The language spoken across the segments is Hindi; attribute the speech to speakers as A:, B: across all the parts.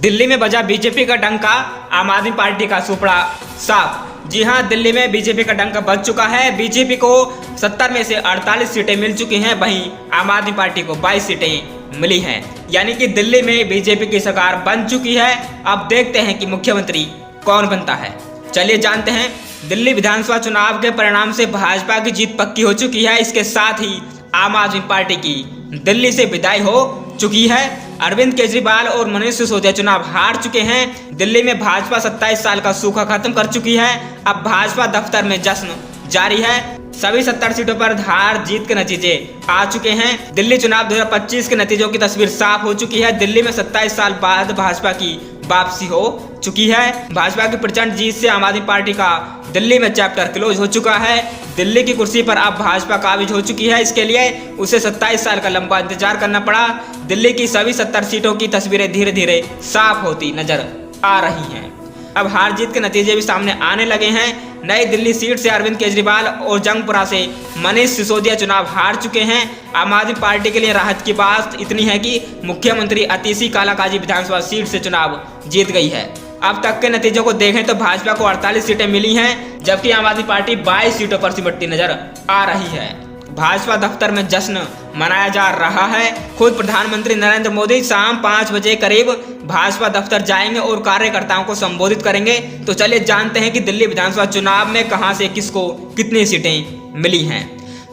A: दिल्ली में बजा बीजेपी का डंका, आम आदमी पार्टी का सुपड़ा साफ। जी हां, दिल्ली में बीजेपी का डंका बज चुका है। बीजेपी को 70 में से 48 सीटें मिल चुकी हैं, वहीं आम आदमी पार्टी को 22 सीटें मिली हैं। यानी कि दिल्ली में बीजेपी की सरकार बन चुकी है। अब देखते हैं कि मुख्यमंत्री कौन बनता है। चलिए जानते हैं। दिल्ली विधानसभा चुनाव के परिणाम से भाजपा की जीत पक्की हो चुकी है। इसके साथ ही आम आदमी पार्टी की दिल्ली से विदाई हो चुकी है। अरविंद केजरीवाल और मनीष सिसोदिया चुनाव हार चुके हैं। दिल्ली में भाजपा 27 साल का सूखा खत्म कर चुकी है। अब भाजपा दफ्तर में जश्न जारी है। सभी 70 सीटों पर हार जीत के नतीजे आ चुके हैं। दिल्ली चुनाव 2025 के नतीजों की तस्वीर साफ हो चुकी है। दिल्ली में 27 साल बाद भाजपा की वापसी हो चुकी है। भाजपा की प्रचंड जीत से आम आदमी पार्टी का दिल्ली में चैप्टर क्लोज हो चुका है। दिल्ली की कुर्सी पर अब भाजपा काबिज हो चुकी है। इसके लिए उसे 27 साल का लंबा इंतजार करना पड़ा। दिल्ली की सभी 70 सीटों की तस्वीरें धीरे धीरे साफ होती नजर आ रही हैं। अब हार जीत के नतीजे भी सामने आने लगे हैं। नई दिल्ली सीट से अरविंद केजरीवाल और जंगपुरा से मनीष सिसोदिया चुनाव हार चुके हैं। आम आदमी पार्टी के लिए राहत की बात इतनी है कि मुख्यमंत्री अतिशी कालाकाजी विधानसभा सीट से चुनाव जीत गई है। अब तक के नतीजों को देखें तो भाजपा को 48 सीटें मिली हैं, जबकि आम आदमी पार्टी 22 सीटों पर सिमटती नजर आ रही है। भाजपा दफ्तर में जश्न मनाया जा रहा है। खुद प्रधानमंत्री नरेंद्र मोदी शाम 5 बजे करीब भाजपा दफ्तर जाएंगे और कार्यकर्ताओं को संबोधित करेंगे। तो चलिए जानते हैं कि दिल्ली विधानसभा चुनाव में कहां से किसको कितनी सीटें मिली हैं।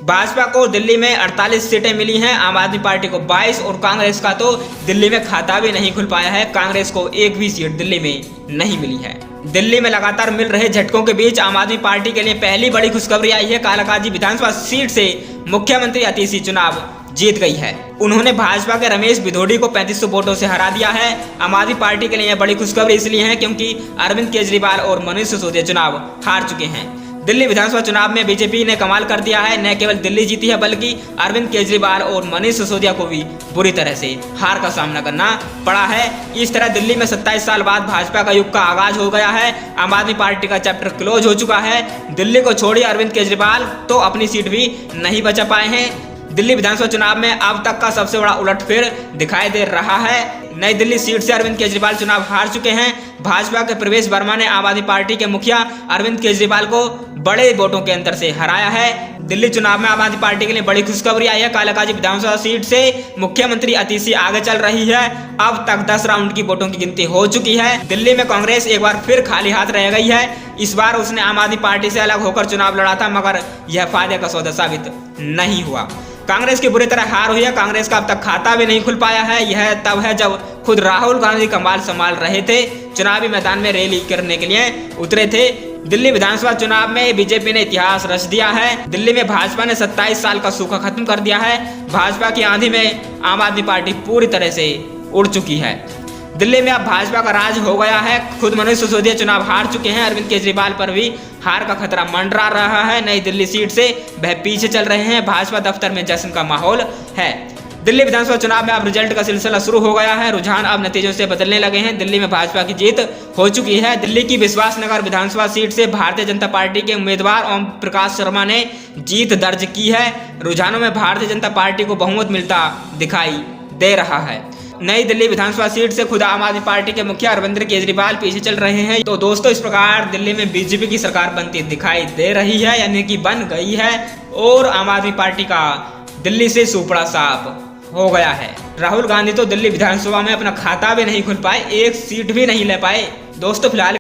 A: भाजपा को दिल्ली में 48 सीटें मिली हैं, आम आदमी पार्टी को 22 और कांग्रेस का तो दिल्ली में खाता भी नहीं खुल पाया है। कांग्रेस को एक भी सीट दिल्ली में नहीं मिली है। दिल्ली में लगातार मिल रहे झटकों के बीच आम आदमी पार्टी के लिए पहली बड़ी खुशखबरी आई है। कालाकाजी विधानसभा सीट से मुख्यमंत्री अतिशी चुनाव जीत गई है। उन्होंने भाजपा के रमेश बिधोड़ी को 3500 वोटों से हरा दिया है। आम आदमी पार्टी के लिए यह बड़ी खुशखबरी इसलिए है क्योंकि अरविंद केजरीवाल और मनीष सिसोदिया चुनाव हार चुके हैं। दिल्ली विधानसभा चुनाव में बीजेपी ने कमाल कर दिया है। न केवल दिल्ली जीती है बल्कि अरविंद केजरीवाल और मनीष सिसोदिया को भी बुरी तरह से हार का सामना करना पड़ा है। इस तरह दिल्ली में 27 साल बाद भाजपा का युग का आगाज हो गया है। आम आदमी पार्टी का चैप्टर क्लोज हो चुका है। दिल्ली को छोड़िए अरविंद केजरीवाल तो अपनी सीट भी नहीं बचा पाए हैं। दिल्ली विधानसभा चुनाव में अब तक का सबसे बड़ा उलटफेर दिखाई दे रहा है। नई दिल्ली सीट से अरविंद केजरीवाल चुनाव हार चुके हैं। भाजपा के प्रवेश वर्मा ने आम आदमी पार्टी के मुखिया अरविंद केजरीवाल को बड़े वोटों के अंतर से हराया है। दिल्ली चुनाव में आम आदमी पार्टी के लिए बड़ी खुशखबरी आई है। कालाकाजी विधानसभा सीट से मुख्यमंत्री अतिशी आगे चल रही है। अब तक 10 राउंड की वोटों की गिनती हो चुकी है। दिल्ली में कांग्रेस एक बार फिर खाली हाथ रह गई है। इस बार उसने आम आदमी पार्टी से अलग होकर चुनाव लड़ा था, मगर यह फायदे का सौदा साबित नहीं हुआ। कांग्रेस की बुरी तरह हार हुई है। कांग्रेस का अब तक खाता भी नहीं खुल पाया है। यह तब है जब खुद राहुल गांधी कमाल संभाल रहे थे, चुनावी मैदान में रैली करने के लिए उतरे थे। दिल्ली विधानसभा चुनाव में बीजेपी ने इतिहास रच दिया है। दिल्ली में भाजपा ने 27 साल का सूखा खत्म कर दिया है। भाजपा की आंधी में आम आदमी पार्टी पूरी तरह से उड़ चुकी है। दिल्ली में अब भाजपा का राज हो गया है। खुद मनीष सिसोदिया चुनाव हार चुके हैं। अरविंद केजरीवाल पर भी हार का खतरा मंडरा रहा है। नई दिल्ली सीट से वह पीछे चल रहे हैं। भाजपा दफ्तर में जश्न का माहौल है। दिल्ली विधानसभा चुनाव में अब रिजल्ट का सिलसिला शुरू हो गया है। रुझान अब नतीजों से बदलने लगे हैं। दिल्ली में भाजपा की जीत हो चुकी है। दिल्ली की विश्वासनगर विधानसभा सीट से भारतीय जनता पार्टी के उम्मीदवार ओम प्रकाश शर्मा ने जीत दर्ज की है। रुझानों में भारतीय जनता पार्टी को बहुमत मिलता दिखाई दे रहा है। नई दिल्ली विधानसभा सीट से खुद आम आदमी पार्टी के मुखिया अरविंद केजरीवाल पीछे चल रहे हैं। तो दोस्तों, इस प्रकार दिल्ली में बीजेपी की सरकार बनती दिखाई दे रही है, यानी कि बन गई है। और आम आदमी पार्टी का दिल्ली से सुपड़ा साफ हो गया है। राहुल गांधी तो दिल्ली विधानसभा में अपना खाता भी नहीं खुल पाए, एक सीट भी नहीं ले पाए। दोस्तों, फिलहाल